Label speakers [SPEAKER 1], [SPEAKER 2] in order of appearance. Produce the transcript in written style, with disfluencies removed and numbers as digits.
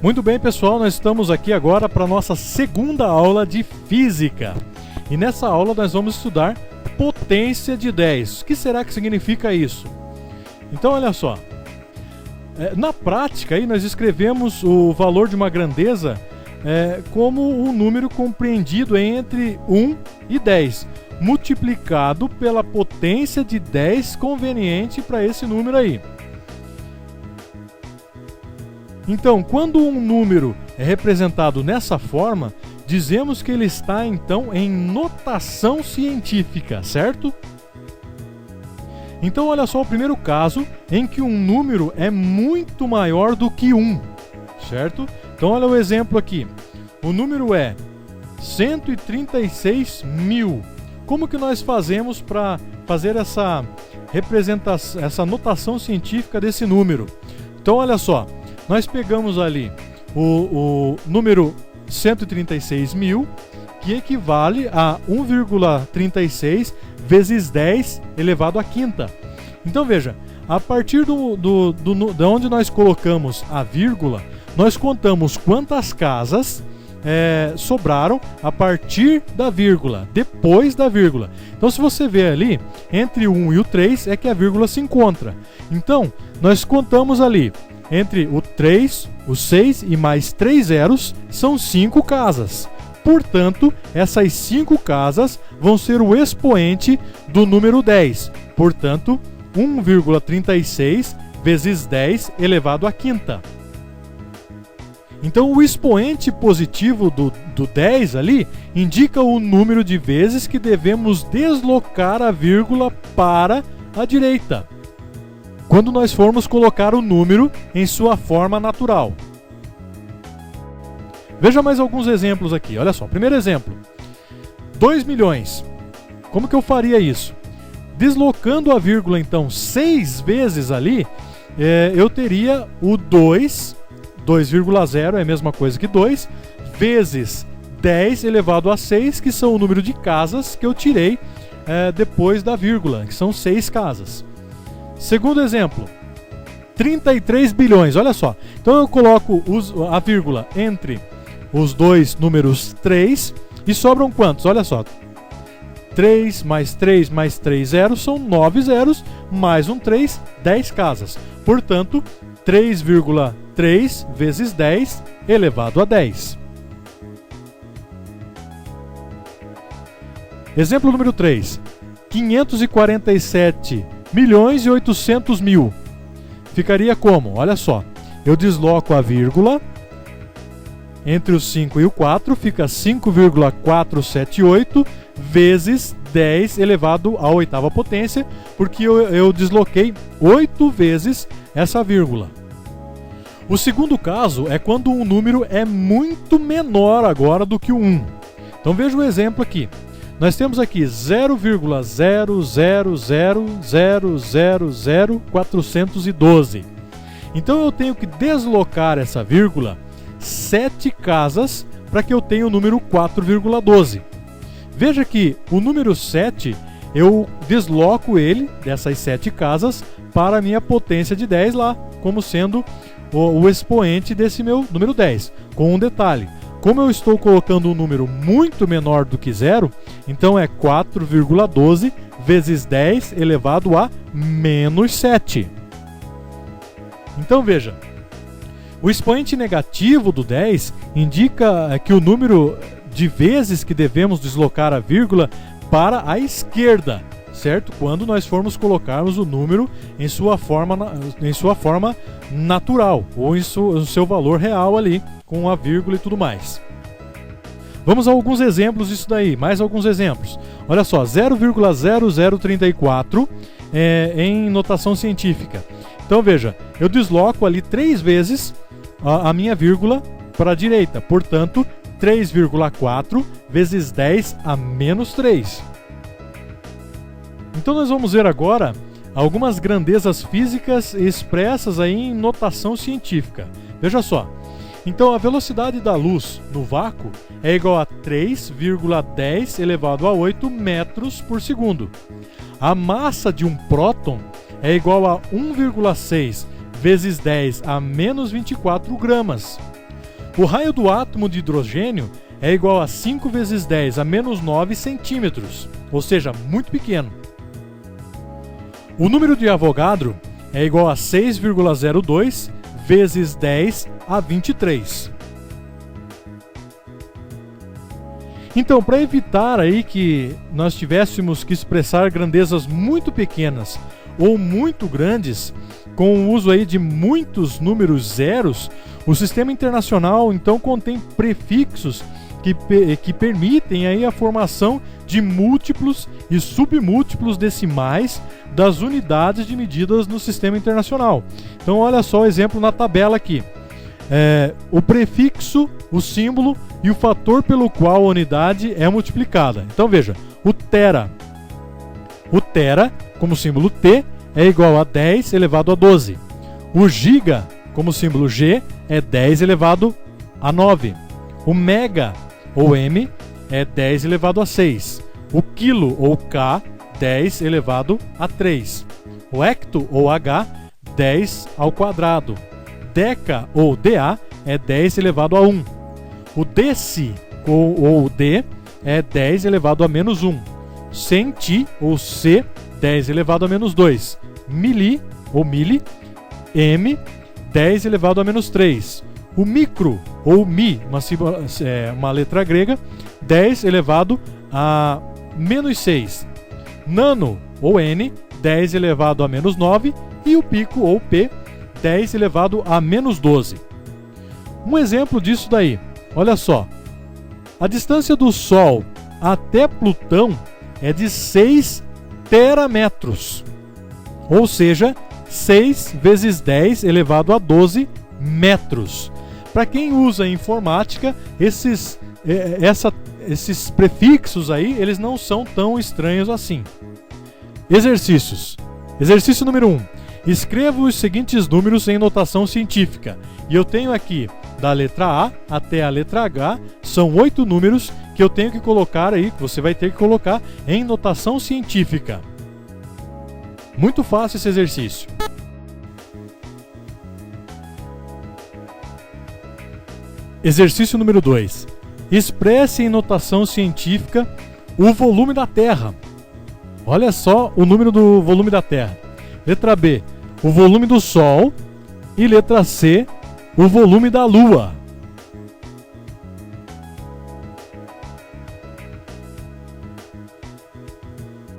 [SPEAKER 1] Muito bem, pessoal, nós estamos aqui agora para a nossa segunda aula de Física. E nessa aula nós vamos estudar potência de 10. O que será que significa isso? Então, olha só. Na prática, aí, nós escrevemos o valor de uma grandeza como um número compreendido entre 1 e 10, multiplicado pela potência de 10 conveniente para esse número aí. Então, quando um número é representado nessa forma, dizemos que ele está, então, em notação científica, certo? Então, olha só o primeiro caso em que um número é muito maior do que 1, certo? Então, olha o exemplo aqui. O número é 136 mil. Como que nós fazemos para fazer essa representação, essa notação científica desse número? Então, olha só. Nós pegamos ali o número 136 mil, que equivale a 1,36 vezes 10 elevado à quinta. Então veja, a partir de onde nós colocamos a vírgula, nós contamos quantas casas sobraram a partir da vírgula, depois da vírgula. Então se você ver ali, entre o 1 e o 3 é que a vírgula se encontra. Então, nós contamos ali, entre o 3, o 6 e mais 3 zeros, são 5 casas. Portanto, essas 5 casas vão ser o expoente do número 10. Portanto, 1,36 vezes 10 elevado à quinta. Então, o expoente positivo do 10 ali indica o número de vezes que devemos deslocar a vírgula para a direita, quando nós formos colocar o número em sua forma natural. Veja mais alguns exemplos aqui. Olha só, primeiro exemplo. 2 milhões. Como que eu faria isso? Deslocando a vírgula, então, 6 vezes ali, eu teria o 2,0 é a mesma coisa que 2, vezes 10 elevado a 6, que são o número de casas que eu tirei depois da vírgula, que são 6 casas. Segundo exemplo, 33 bilhões, olha só. Então eu coloco a vírgula entre os dois números 3 e sobram quantos? Olha só, 3 mais 3 mais 3 zeros são 9 zeros, mais um 3, 10 casas. Portanto, 3,3 vezes 10 elevado a 10. Exemplo número 3, 547 milhões e 800 mil. Ficaria como? Olha só, eu desloco a vírgula entre o 5 e o 4, fica 5,478 vezes 10 elevado à oitava potência, porque eu desloquei 8 vezes essa vírgula. O segundo caso é quando um número é muito menor agora do que o 1. Então veja o exemplo aqui. Nós temos aqui 0,000000412. Então eu tenho que deslocar essa vírgula 7 casas para que eu tenha o número 4,12. Veja que o número 7, eu desloco ele dessas 7 casas para a minha potência de 10 lá, como sendo o expoente desse meu número 10. Com um detalhe. Como eu estou colocando um número muito menor do que 0, então é 4,12 vezes 10 elevado a menos 7. Então veja, o expoente negativo do 10 indica que o número de vezes que devemos deslocar a vírgula para a esquerda, certo? Quando nós formos colocarmos o número em sua forma natural, ou em seu valor real ali, com a vírgula e tudo mais. Vamos a alguns exemplos disso daí, mais alguns exemplos. Olha só, 0,0034 em notação científica. Então veja, eu desloco ali 3 vezes a minha vírgula para a direita, portanto, 3,4 vezes 10 a menos 3. Então nós vamos ver agora algumas grandezas físicas expressas aí em notação científica. Veja só. Então a velocidade da luz no vácuo é igual a 3,10 elevado a 8 metros por segundo. A massa de um próton é igual a 1,6 vezes 10 a menos 24 gramas. O raio do átomo de hidrogênio é igual a 5 vezes 10 a menos 9 centímetros, ou seja, muito pequeno. O número de Avogadro é igual a 6,02 vezes 10 a 23. Então, para evitar aí que nós tivéssemos que expressar grandezas muito pequenas ou muito grandes, com o uso aí de muitos números zeros, o Sistema Internacional então contém prefixos que permitem aí a formação de múltiplos e submúltiplos decimais das unidades de medidas no Sistema Internacional. Então olha só o exemplo na tabela aqui. O prefixo, o símbolo e o fator pelo qual a unidade é multiplicada. Então veja, o tera. O tera, como símbolo T, é igual a 10 elevado a 12. O giga, como símbolo G, é 10 elevado a 9. O mega, ou M, é 10 elevado a 6. O quilo, ou K, 10 elevado a 3. O hecto, ou H, 10 ao quadrado. Deca, ou DA, é 10 elevado a 1. O deci, ou D, é 10 elevado a menos 1. Centi, ou C, 10 elevado a menos 2. Mili, ou mili, M, 10 elevado a menos 3. O micro, ou mi, uma letra grega, 10 elevado a menos 6. Nano, ou N, 10 elevado a menos 9. E o pico, ou P, 10 elevado a menos 12. Um exemplo disso daí, olha só. A distância do Sol até Plutão é de 6 terametros. Ou seja, 6 vezes 10 elevado a 12 metros. Para quem usa informática, esses prefixos aí, eles não são tão estranhos assim. Exercícios. Exercício número 1. Escreva os seguintes números em notação científica. E eu tenho aqui, da letra A até a letra H, são 8 números que eu tenho que colocar aí, que você vai ter que colocar em notação científica. Muito fácil esse exercício. Exercício número 2. Expresse em notação científica o volume da Terra. Olha só o número do volume da Terra. Letra B, o volume do Sol. E letra C, o volume da Lua.